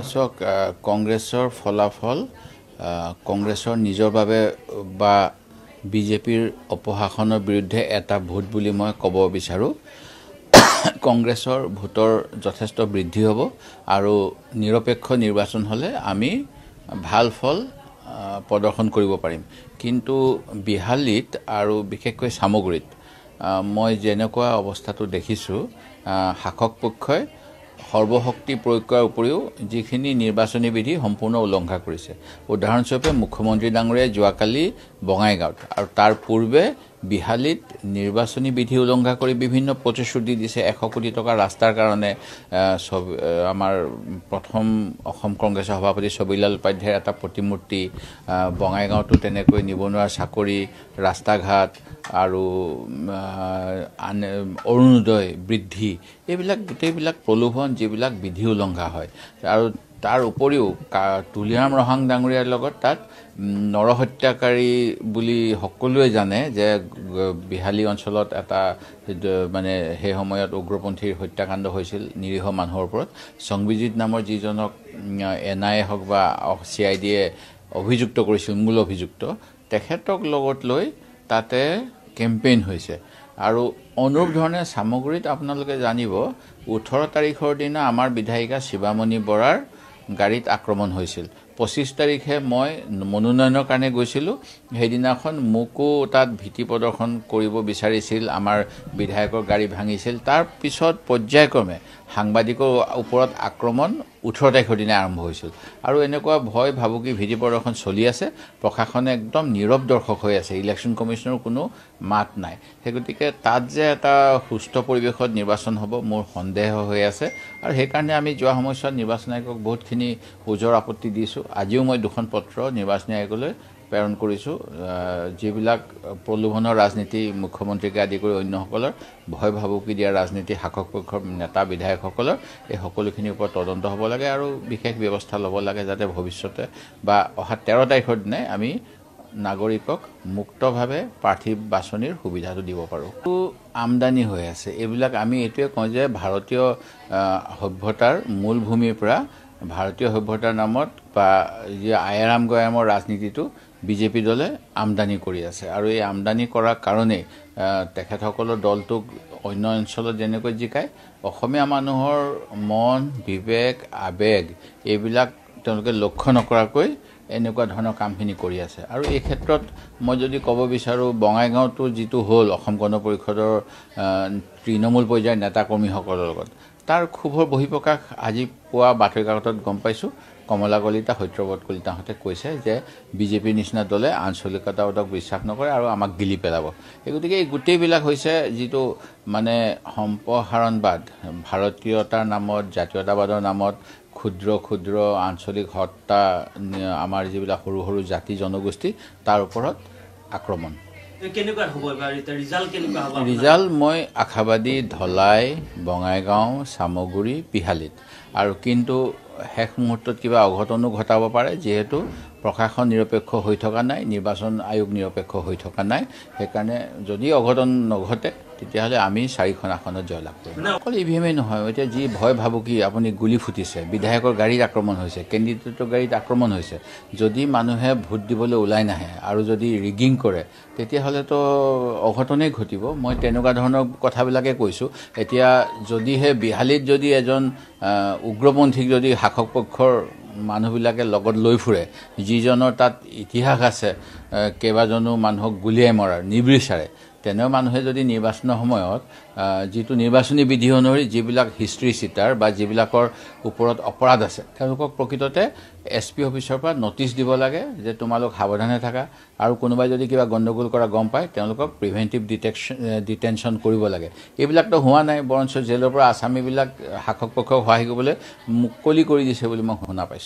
চাওক কংগ্ৰেছৰ ফলাফল কংগ্ৰেছৰ নিজৰ বাবে বা বিজেপিৰ অপশাসনৰ বিৰুদ্ধে এটা ভোট বুলি মই ক'ব বিচাৰোঁ। কংগ্ৰেছৰ ভোটৰ যথেষ্ট বৃদ্ধি হ'ব আৰু নিৰপেক্ষ নিৰ্বাচন হ'লে আমি ভাল ফল প্ৰদৰ্শন কৰিব পাৰিম। কিন্তু বিহালীত আৰু বিশেষকৈ সামগ্ৰীত মই যেনেকুৱা অৱস্থাটো দেখিছোঁ, শাসক পক্ষই সৰ্বশক্তি প্ৰয়োগ কৰাৰ উপৰিও যিখিনি নিৰ্বাচনী বিধি সম্পূৰ্ণ উলংঘা কৰিছে। উদাহৰণস্বৰূপে মুখ্যমন্ত্ৰী ডাঙৰীয়াই যোৱাকালি বঙাইগাঁৱত আৰু তাৰ পূৰ্বে বিহালীত নিৰ্বাচনী বিধি উলংঘা কৰি বিভিন্ন প্ৰতিশ্ৰুতি দিছে। 100 কোটি টকা ৰাস্তাৰ কাৰণে আমাৰ প্ৰথম অসম কংগ্ৰেছৰ সভাপতি ছবিলাল উপাধ্যায়ৰ এটা প্ৰতিমূৰ্তি, বঙাইগাঁৱতো তেনেকৈ নিবনুৱাৰ চাকৰি, ৰাস্তা ঘাট আৰু অৰুণোদয় বৃদ্ধি, এইবিলাক গোটেইবিলাক প্ৰলোভন, যিবিলাক বিধি উলংঘা হয়। আৰু তাৰ উপৰিও তুলিৰাম ৰহাং ডাঙৰীয়াৰ লগত তাত নৰহত্যাকাৰী বুলি সকলোৱে জানে যে বিহালী অঞ্চলত এটা মানে সেই সময়ত উগ্ৰপন্থীৰ হত্যাকাণ্ড হৈছিল নিৰীহ মানুহৰ ওপৰত। সংবিজিত নামৰ যিজনক NIA হওক বা CID অভিযুক্ত কৰিছিল, মূল অভিযুক্ত, তেখেতক লগত লৈ তাতে কেম্পেইন হৈছে। আৰু অনুৰূপ ধৰণে সামগ্ৰীত আপোনালোকে জানিব 18 তাৰিখৰ দিনা আমাৰ বিধায়িকা শিৱামণি বৰাৰ গাড়ীত আক্ৰমণ হৈছিল। 25 তাৰিখে মই মনোনয়নৰ কাৰণে গৈছিলোঁ। সেইদিনাখন মোকো তাত ভীতি প্ৰদৰ্শন কৰিব বিচাৰিছিল, আমাৰ বিধায়কৰ গাড়ী ভাঙিছিল। তাৰ পিছত পৰ্যায়ক্ৰমে সাংবাদিকৰ ওপৰত আক্ৰমণ 18 তাৰিখৰ দিনা আৰম্ভ হৈছিল। আৰু এনেকুৱা ভয় ভাবুকি ভীতি প্ৰদৰ্শন চলি আছে। প্ৰশাসনে একদম নীৰৱ দৰ্শক হৈ আছে। ইলেকশ্যন কমিশ্যনৰ কোনো মাত নাই। সেই গতিকে তাত যে এটা সুস্থ পৰিৱেশত নিৰ্বাচন হ'ব মোৰ সন্দেহ হৈ আছে। আৰু সেইকাৰণে আমি যোৱা সময়ছোৱাত নিৰ্বাচন আয়োগক বহুতখিনি ওজৰ আপত্তি দিছোঁ। আজিও মই 2খন পত্ৰ নিৰ্বাচনী আয়োগলৈ প্ৰেৰণ কৰিছোঁ, যিবিলাক প্ৰলোভনৰ ৰাজনীতি, মুখ্যমন্ত্ৰীকে আদি কৰি অন্যসকলৰ ভয় ভাবুকি দিয়া ৰাজনীতি, শাসক পক্ষৰ নেতা বিধায়কসকলৰ, এই সকলোখিনিৰ ওপৰত তদন্ত হ'ব লাগে আৰু বিশেষ ব্যৱস্থা ল'ব লাগে, যাতে ভৱিষ্যতে বা অহা 13 তাৰিখৰ দিনাই আমি নাগৰিকক মুক্তভাৱে প্ৰাৰ্থী বাছনিৰ সুবিধাটো দিব পাৰোঁ। আমদানি হৈ আছে। এইবিলাক আমি এইটোৱে কওঁ যে ভাৰতীয় সভ্যতাৰ মূল ভূমিৰ পৰা ভাৰতীয় সভ্যতাৰ নামত বা যি আয়াৰাম গয়ামৰ ৰাজনীতিটো বিজেপি দলে আমদানি কৰি আছে। আৰু এই আমদানি কৰাৰ কাৰণেই তেখেতসকলৰ দলটোক অন্য অঞ্চলত যেনেকৈ জিকায়, অসমীয়া মানুহৰ মন, বিবেক, আৱেগ এইবিলাক তেওঁলোকে লক্ষ্য নকৰাকৈ এনেকুৱা ধৰণৰ কামখিনি কৰি আছে। আৰু এই ক্ষেত্ৰত মই যদি ক'ব বিচাৰোঁ, বঙাইগাঁৱতো যিটো হ'ল অসম গণ পৰিষদৰ তৃণমূল পৰ্যায়ৰ নেতাকৰ্মীসকলৰ লগত, তাৰ ক্ষোভৰ বহিঃপ্ৰকাশ আজি পুৱা বাতৰি কাকতত গম পাইছোঁ। কমলা কলিতা, সত্যব্ৰত কলিতাহঁতে কৈছে যে বিজেপিৰ নিচিনা দলে আঞ্চলিকতাবাদক বিশ্বাস নকৰে আৰু আমাক গিলি পেলাব। এই গতিকে এই গোটেইবিলাক হৈছে যিটো মানে সম্প্ৰসাৰণবাদ, ভাৰতীয়তাৰ নামত, জাতীয়তাবাদৰ নামত ক্ষুদ্ৰ ক্ষুদ্ৰ আঞ্চলিক হত্যা, আমাৰ যিবিলাক সৰু সৰু জাতি জনগোষ্ঠী, তাৰ ওপৰত আক্ৰমণ। ৰিজাল্ট মই আশাবাদী ধলাই, বঙাইগাঁও, চামগুৰি, বিহালীত। আৰু কিন্তু শেষ মুহূৰ্তত কিবা অঘটনো ঘটাব পাৰে, যিহেতু প্ৰশাসন নিৰপেক্ষ হৈ থকা নাই, নিৰ্বাচন আয়োগ নিৰপেক্ষ হৈ থকা নাই। সেইকাৰণে যদি অঘটন নঘটে তেতিয়াহ'লে আমি 4খন আসনত জয়লাভ কৰিম। অকল EVM নহয়, এতিয়া যি ভয় ভাবুকি, আপুনি গুলি ফুটিছে, বিধায়কৰ গাড়ীত আক্ৰমণ হৈছে, কেণ্ডিডেটৰ গাড়ীত আক্ৰমণ হৈছে। যদি মানুহে ভোট দিবলৈ ওলাই নাহে আৰু যদি ৰিগিং কৰে, তেতিয়াহ'লেতো অঘটনেই ঘটিব। মই তেনেকুৱা ধৰণৰ কথাবিলাকে কৈছোঁ। এতিয়া যদিহে বিহালীত যদি এজন উগ্ৰপন্থীক যদি শাসক পক্ষৰ মানুহবিলাকে লগত লৈ ফুৰে, যিজনৰ তাত ইতিহাস আছে কেইবাজনো মানুহক গুলিয়াই মৰাৰ নিৰ্বিচাৰে, তেনে মানুহে যদি নিৰ্বাচনৰ সময়ত যিটো নিৰ্বাচনী বিধি অনুসৰি যিবিলাক হিষ্ট্ৰী চিটাৰ বা যিবিলাকৰ ওপৰত অপৰাধ আছে, তেওঁলোকক প্ৰকৃততে SP অফিচৰ পৰা নটিচ দিব লাগে যে তোমালোক সাৱধানে থাকা। আৰু কোনোবাই যদি কিবা গণ্ডগোল কৰা গম পায়, তেওঁলোকক প্ৰিভেণ্টিভ ডিটেনশ্যন কৰিব লাগে। এইবিলাকতো হোৱা নাই, বৰঞ্চ জেলৰ পৰা আসামীবিলাক শাসক পক্ষক সহায় কৰিবলৈ মুকলি কৰি দিছে বুলি মই শুনা পাইছোঁ।